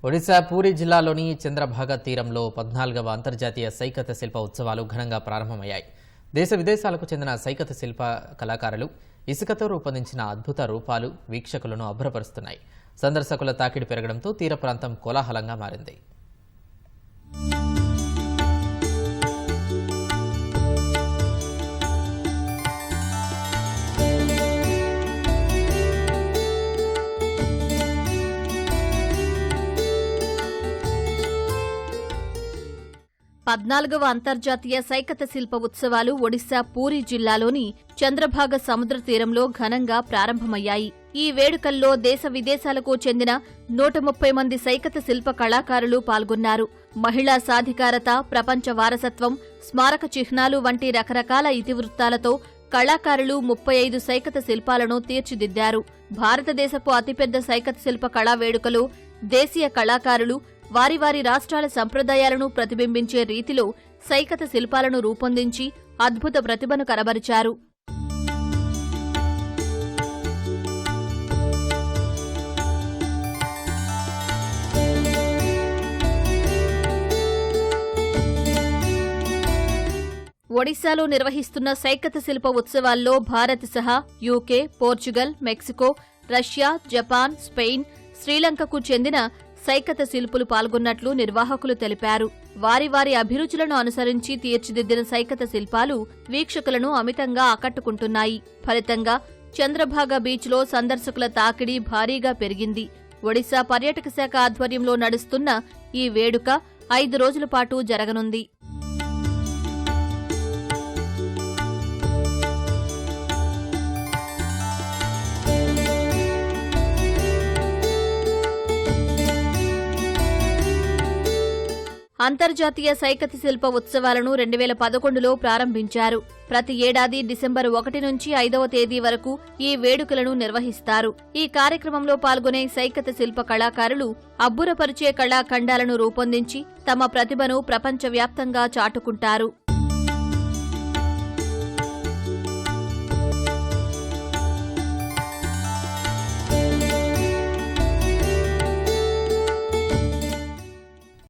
ఒడిశా పూరి జిల్లాలోని చంద్రభాగా తీరంలో 14వ అంతర్జాతీయ సైకత శిల్ప ఉత్సవాలు ఘనంగా ప్రారంభమయ్యాయి. దేశ విదేశాలకు చెందిన సైకత శిల్ప కళాకారులు ఇసుకతో రూపొందించిన అద్భుత రూపాలు వీక్షకులను అబ్బురపరుస్తున్నాయి. సందర్శకుల తాకిడి పెరగడంతో తీర ప్రాంతం కోలాహలంగా మారింది. పద్నాలుగవ అంతర్జాతీయ సైకత శిల్ప ఉత్సవాలు ఒడిశా పూరి జిల్లాలోని చంద్రభాగ సముద్ర తీరంలో ఘనంగా ప్రారంభమయ్యాయి. ఈ వేడుకల్లో దేశ విదేశాలకు చెందిన 130 మంది సైకత శిల్ప కళాకారులు పాల్గొన్నారు. మహిళా సాధికారత, ప్రపంచ వారసత్వం, స్మారక చిహ్నాలు వంటి రకరకాల ఇతివృత్తాలతో కళాకారులు 35 సైకత శిల్పాలను తీర్చిదిద్దారు. భారతదేశపు అతిపెద్ద సైకత శిల్ప కళా వేడుకలో దేశీయ కళాకారులు వారి వారి రాష్ట్రాల సంప్రదాయాలను ప్రతిబింబించే రీతిలో సైకత శిల్పాలను రూపొందించి అద్భుత ప్రతిభను కనబరిచారు. ఒడిశాలో నిర్వహిస్తున్న సైకత శిల్ప ఉత్సవాల్లో భారత్ సహా UK, Portugal, Mexico, Russia, Japan, Spain, శ్రీలంకకు చెందిన సైకత శిల్పులు పాల్గొన్నట్లు నిర్వాహకులు తెలిపారు. వారి వారి అభిరుచులను అనుసరించి తీర్చిదిద్దిన సైకత శిల్పాలు వీక్షకులను అమితంగా ఆకట్టుకుంటున్నాయి. ఫలితంగా చంద్రభాగా బీచ్లో సందర్శకుల తాకిడి భారీగా పెరిగింది. ఒడిశా పర్యాటక శాఖ ఆధ్వర్యంలో నడుస్తున్న ఈ వేడుక 5 రోజుల పాటు జరగనుంది. అంతర్జాతీయ సైకత శిల్ప ఉత్సవాలను 2011లో ప్రారంభించారు. ప్రతి ఏడాది డిసెంబర్ 1 నుంచి 5వ తేదీ వరకు ఈ వేడుకలను నిర్వహిస్తారు. ఈ కార్యక్రమంలో పాల్గొనే సైకత శిల్ప కళాకారులు అబ్బురపరిచే కళాఖండాలను రూపొందించి తమ ప్రతిభను ప్రపంచవ్యాప్తంగా చాటుకుంటారు.